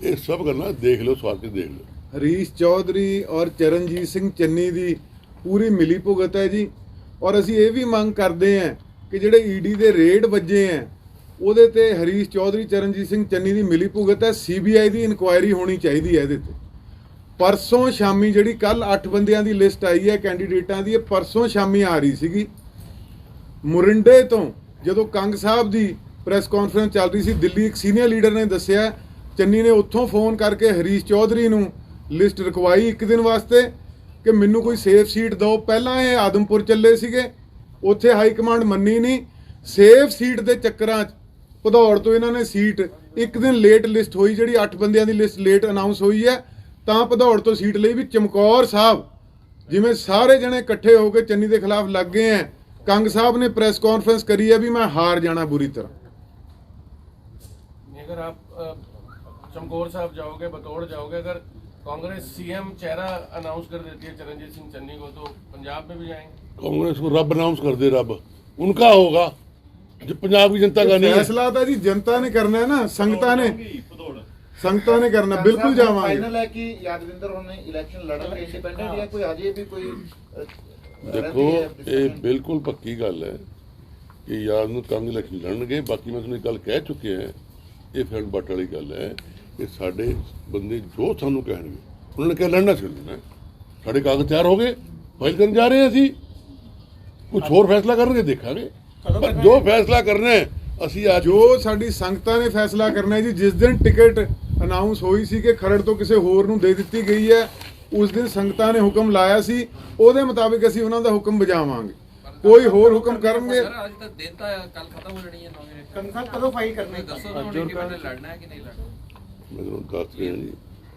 ਇਹ ਸਭ ਗੱਲਾਂ ਦੇਖ ਲਿਓ, ਸਵਾਰ ਕੇ ਦੇਖ ਲਿਓ। ਹਰੀਸ਼ ਚੌਧਰੀ ਔਰ ਚਰਨਜੀਤ ਸਿੰਘ ਚੰਨੀ ਦੀ ਪੂਰੀ ਮਿਲੀ ਭੁਗਤ ਹੈ ਜੀ। ਔਰ ਅਸੀਂ ਇਹ ਵੀ ਮੰਗ ਕਰਦੇ ਹਾਂ ਕਿ ਜਿਹੜੇ ED ਦੇ ਰੇਡ ਵੱਜੇ ਹੈ, ਉਹਦੇ ਤੇ ਹਰੀਸ਼ ਚੌਧਰੀ, ਚਰਨਜੀਤ ਸਿੰਘ ਚੰਨੀ ਦੀ ਮਿਲੀ ਭੁਗਤ ਹੈ। CBI ਦੀ ਇਨਕੁਆਇਰੀ ਹੋਣੀ ਚਾਹੀਦੀ ਹੈ ਇਹਦੇ ਤੇ। ਪਰਸੋਂ ਸ਼ਾਮੀ ਜਿਹੜੀ ਕੱਲ 8 ਬੰਦਿਆਂ ਦੀ ਲਿਸਟ ਆਈ ਹੈ ਕੈਂਡੀਡੇਟਾਂ ਦੀ, ਇਹ ਪਰਸੋਂ ਸ਼ਾਮੀ ਆ ਰਹੀ ਸੀਗੀ ਮੁਰਿੰਡੇ ਤੋਂ। ਜਦੋਂ ਕੰਗ ਸਾਹਿਬ ਦੀ ਪ੍ਰੈਸ ਕਾਨਫਰੰਸ ਚੱਲ ਰਹੀ ਸੀ, ਦਿੱਲੀ ਇੱਕ ਸੀਨੀਅਰ ਲੀਡਰ ਨੇ ਦੱਸਿਆ, ਚੰਨੀ ਨੇ ਉੱਥੋਂ ਫੋਨ ਕਰਕੇ ਹਰੀਸ਼ ਚੌਧਰੀ ਨੂੰ ਲਿਸਟ ਰਖਵਾਈ ਇੱਕ ਦਿਨ ਵਾਸਤੇ ਕਿ ਮੈਨੂੰ ਕੋਈ ਸੇਫ ਸੀਟ ਦਿਓ। ਪਹਿਲਾਂ ਇਹ ਆਦਮਪੁਰ ਚੱਲੇ ਸੀਗੇ, ਉੱਥੇ ਹਾਈ ਕਮਾਂਡ ਮੰਨੀ ਨਹੀਂ। ਸੇਫ ਸੀਟ ਦੇ ਚੱਕਰਾਂ 'ਚ ਭਦੌੜ ਤੋਂ ਇਹਨਾਂ ਨੇ ਸੀਟ ਇੱਕ ਦਿਨ ਲੇਟ ਲਿਸਟ ਹੋਈ, ਜਿਹੜੀ 8 ਬੰਦਿਆਂ ਦੀ ਲਿਸਟ ਲੇਟ ਅਨਾਉਂਸ ਹੋਈ ਹੈ, ਤਾਂ ਭਦੌੜ ਤੋਂ ਸੀਟ ਲਈ ਵੀ ਚਮਕੌਰ ਸਾਹਿਬ ਜਿਵੇਂ ਸਾਰੇ ਜਣੇ ਇਕੱਠੇ ਹੋ ਕੇ ਚੰਨੀ ਦੇ ਖਿਲਾਫ ਲੱਗ ਗਏ ਹੈ। ਕੰਗ ਸਾਹਿਬ ਨੇ ਪ੍ਰੈਸ ਕਾਨਫਰੰਸ ਕਰੀ ਹੈ ਵੀ मैं हार जाना बुरी तरह। अगर आप चमकौर साहब जाओगे, बतौड़ जाओगे, अगर कांग्रेस CM चेहरा अनाउंस कर देती है चरणजीत सिंह चन्नी को, तो पंजाब में भी जाएंगे? कांग्रेस को रब अनाउंस कर दे, रब उनका होगा, जो पंजाब की जनता का नहीं है। फैसला था जी जनता ने करना है ना, संगता ने करना। बिल्कुल जावांगे। फाइनल है कि यादविंदर होने इलेक्शन लड़ेंगे इंडिपेंडेंट, या कोई अजय भी कोई देखो ये बिल्कुल पक्की गल है कि याद ਨੂੰ ਕੰਗ ਇਲੈਕਸ਼ਨ ਲੜਨਗੇ। ਬਾਕੀ ਮੈਂ ਤੁਹਾਨੂੰ ਇੱਕ ਗੱਲ ਕਹਿ ਚੁੱਕੇ ਹਾਂ, ਇਹ ਫੈਂਡ ਬੱਟ ਵਾਲੀ ਗੱਲ ਹੈ ਕਿ ਸਾਡੇ ਬੰਦੇ ਜੋ ਸਾਨੂੰ ਕਹਿਣਗੇ ਉਹਨਾਂ ਨੇ ਕਿਹਾ ਲੜਨਾ ਚਾਹੀਦਾ। ਸਾਡੇ ਕਾਗਜ਼ ਤਿਆਰ ਹੋ ਗਏ, ਫਾਈਲ ਕਰਨ ਜਾ ਰਹੇ ਹਾਂ ਅਸੀਂ। ਕੁਝ ਹੋਰ ਫੈਸਲਾ ਕਰਨਗੇ, ਦੇਖਾਂਗੇ। ਪਰ ਜੋ ਫੈਸਲਾ ਕਰਨਾ ਹੈ ਅਸੀਂ ਅੱਜ ਜੋ ਸਾਡੀ ਸੰਗਤਾਂ ਨੇ ਫੈਸਲਾ ਕਰਨਾ ਹੈ ਜੀ। ਜਿਸ ਦਿਨ ਟਿਕਟ ਅਨਾਉਂਸ ਹੋਈ ਸੀ ਕਿ ਖਰੜ ਤੋਂ ਕਿਸੇ ਹੋਰ ਨੂੰ ਦੇ ਦਿੱਤੀ ਗਈ ਹੈ, ਉਸ ਦਿਨ ਸੰਗਤਾਂ ਨੇ ਹੁਕਮ ਲਾਇਆ ਸੀ, ਉਹਦੇ ਮੁਤਾਬਿਕ ਅਸੀਂ ਉਹਨਾਂ ਦਾ ਹੁਕਮ ਬਜਾਵਾਂਗੇ। ਕੋਈ ਹੋਰ ਹੁਕਮ ਕਰਨਗੇ ਅੱਜ ਤੱਕ ਦਿਨ ਤਾਂ ਕੱਲ ਖਤਮ ਹੋ ਜਾਣੀ ਹੈ। कंफर्म करो फाइल करने का। ਦੱਸੋ ਤੁਹਾਨੂੰ ਇੰਡੀਪੈਂਡੈਂਟ ਲੜਨਾ ਹੈ ਕਿ ਨਹੀਂ ਲੜਨਾ? ਮੈਂ ਤੁਹਾਨੂੰ ਦੱਸ ਰਿਹਾ ਜੀ,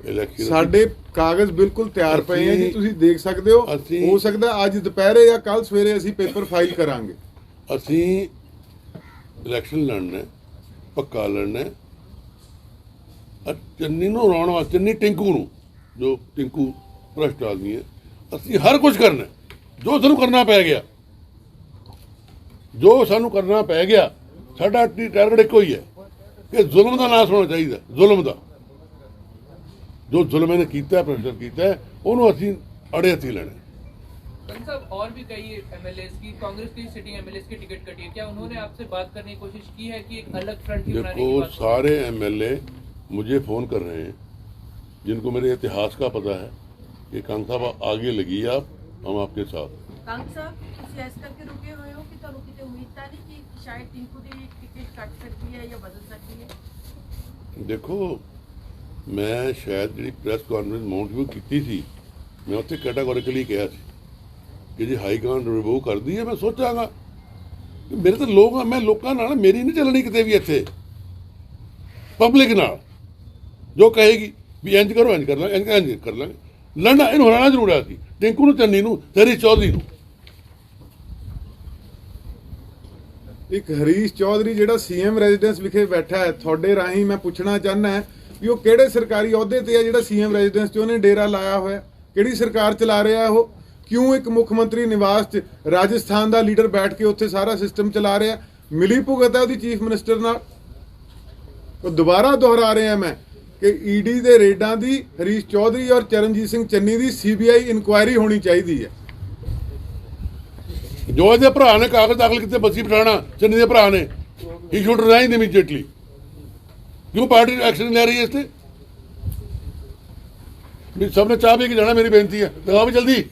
ਇਲੈਕਸ਼ਨ ਸਾਡੇ ਕਾਗਜ਼ ਬਿਲਕੁਲ ਤਿਆਰ ਪਏ ਆ ਜੀ, ਤੁਸੀਂ ਦੇਖ ਸਕਦੇ ਹੋ। ਅਸੀਂ- ਹੋ ਸਕਦਾ ਅੱਜ ਦੁਪਹਿਰੇ ਜਾਂ ਕੱਲ ਸਵੇਰੇ ਅਸੀਂ ਪੇਪਰ ਫਾਈਲ ਕਰਾਂਗੇ। ਅਸੀਂ ਇਲੈਕਸ਼ਨ ਲੜਨਾ ਹੈ, ਪੱਕਾ ਲੜਨਾ ਹੈ। ਚੰਨੀ ਨੂੰ ਹਰਾਉਣ ਵਾਸਤੇ, ਚੰਨੀ ਟਿੰਕੂ ਨੂੰ, ਜੋ ਟਿੰਕੂ ਭ੍ਰਸ਼ਟ ਆਦਮੀ ਹੈ, ਅਸੀਂ ਹਰ ਕੁਝ ਕਰਨਾ, ਜੋ ਸਾਨੂੰ ਕਰਨਾ ਪੈ ਗਿਆ, ਜੋ ਸਾਨੂੰ ਕਰਨਾ ਪੈ ਗਿਆ। ਸਾਡਾ ਟਾਰਗੇਟ ਇੱਕੋ ਹੀ ਹੈ ਕਿ ਜ਼ੁਲਮ ਦਾ ਨਾਸ ਹੋਣਾ ਚਾਹੀਦਾ। ਜ਼ੁਲਮ ਦਾ, ਜੋ ਜ਼ੁਲਮ ਇਹਨੇ ਕੀਤਾ, ਭ੍ਰਸ਼ਟ ਕੀਤਾ ਹੈ, ਉਹਨੂੰ ਅਸੀਂ ਅੜੇ ਹੱਥੀਂ ਲੈਣਾ। कंग साहब, और भी कई MLAs की, कांग्रेस की सिटिंग MLAs की टिकट कटी है, क्या उन्होंने आपसे बात करने की कोशिश की है कि एक अलग फ्रंट ही बनाने की देखो, बात? सारे MLA मुझे फ़ोन कर रहे हैं जिनको मेरे इतिहास का पता है कि कांग साहब आगे लगी आप, हम आपके साथ। ਕੰਗ ਸਾਹਿਬ, ਤੁਸੀਂ ਇਸ ਕਰਕੇ ਰੁਕੇ ਹੋਏ ਹੋ ਕਿ ਤੁਹਾਨੂੰ ਕਿਤੇ ਉਮੀਦ ਤਾਂ ਨਹੀਂ ਕਿ ਸ਼ਾਇਦ ਟਿੰਕੂ ਦੀ ਟਿਕਟ ਕੱਟ ਸਕਦੀ ਹੈ ਜਾਂ ਬਦਲ ਸਕਦੀ ਹੈ? देखो, मैं शायद जी प्रैस कॉन्फ्रेंस माउंट व्यू की थी, मैं उत्थे कैटागोरिकली कहा कि जे हाई कमांड रिमूव कर दी है, मैं सोचांगा कि मेरे तो लोग, मैं लोगों नाल मेरी नहीं चलनी किते भी इत्थे। ਪਬਲਿਕ ਨਾਲ ਜੋ ਕਹੇਗੀ ਵੀ ਇੰਜ ਕਰੋ, ਇੰਜ ਕਰ ਲਾਂਗੇ, ਇੰਜ ਕਰ ਲਾਂਗੇ। ਲੜਨਾ ਇਹਨੂੰ ਹਰਾਉਣਾ ਜ਼ਰੂਰ ਆ ਸੀ, ਟਿੰਕੂ ਨੂੰ, ਚੰਨੀ ਨੂੰ, ਹਰੀਸ਼ ਚੌਧਰੀ ਨੂੰ। ਇੱਕ ਹਰੀਸ਼ ਚੌਧਰੀ ਜਿਹੜਾ ਸੀਐਮ ਰੈਜ਼ੀਡੈਂਸ ਵਿਖੇ ਬੈਠਾ ਹੈ, ਤੁਹਾਡੇ ਰਾਹੀਂ ਮੈਂ ਪੁੱਛਣਾ ਚਾਹੁੰਦਾ ਹੈ ਵੀ ਉਹ ਕਿਹੜੇ ਸਰਕਾਰੀ ਅਹੁਦੇ ਤੇ ਹੈ ਜਿਹੜਾ ਸੀਐਮ ਰੈਜ਼ੀਡੈਂਸ 'ਚ ਉਹਨੇ ਡੇਰਾ ਲਾਇਆ ਹੋਇਆ? ਕਿਹੜੀ ਸਰਕਾਰ ਚਲਾ ਰਿਹਾ ਉਹ? ਕਿਉਂ ਇੱਕ ਮੁੱਖ ਮੰਤਰੀ ਨਿਵਾਸ 'ਚ ਰਾਜਸਥਾਨ ਦਾ ਲੀਡਰ ਬੈਠ ਕੇ ਉੱਥੇ ਸਾਰਾ ਸਿਸਟਮ ਚਲਾ ਰਿਹਾ? ਮਿਲੀ ਭੁਗਤ ਹੈ ਉਹਦੀ ਚੀਫ ਮਿਨਿਸਟਰ ਨਾਲ। ਉਹ ਦੁਬਾਰਾ ਦੁਹਰਾ ਰਿਹਾ ਮੈਂ ਕਿ ਈਡੀ ਦੇ ਰੇਡਾਂ ਦੀ ਹਰੀਸ਼ ਚੌਧਰੀ ਔਰ ਚਰਨਜੀਤ ਸਿੰਘ ਚੰਨੀ ਦੀ ਸੀਬੀਆਈ ਇਨਕੁਆਇਰੀ ਹੋਣੀ ਚਾਹੀਦੀ ਹੈ। ਜੋ ਇਹਦੇ ਭਰਾ ਨੇ ਕਾਗਜ਼ ਦਾਖਲ ਕੀਤੇ ਬੱਸੀ ਪਠਾਣਾ, ਚੰਨੀ ਦੇ ਭਰਾ ਨੇ, ਹੀ ਸ਼ੁੱਡ ਰਿਜ਼ਾਈਨ ਇਮੀਡੀਏਟਲੀ। ਕਿਉਂ ਪਾਰਟੀ ਐਕਸ਼ਨ ਲੈ ਰਹੀ ਹੈ ਇਸ ਤੇ? ਵੀ ਸਭ ਨੇ ਚਾਹ ਪੀ ਕੇ ਜਾਣਾ, ਮੇਰੀ ਬੇਨਤੀ ਹੈ, ਲਗਾਓ ਵੀ ਜਲਦੀ।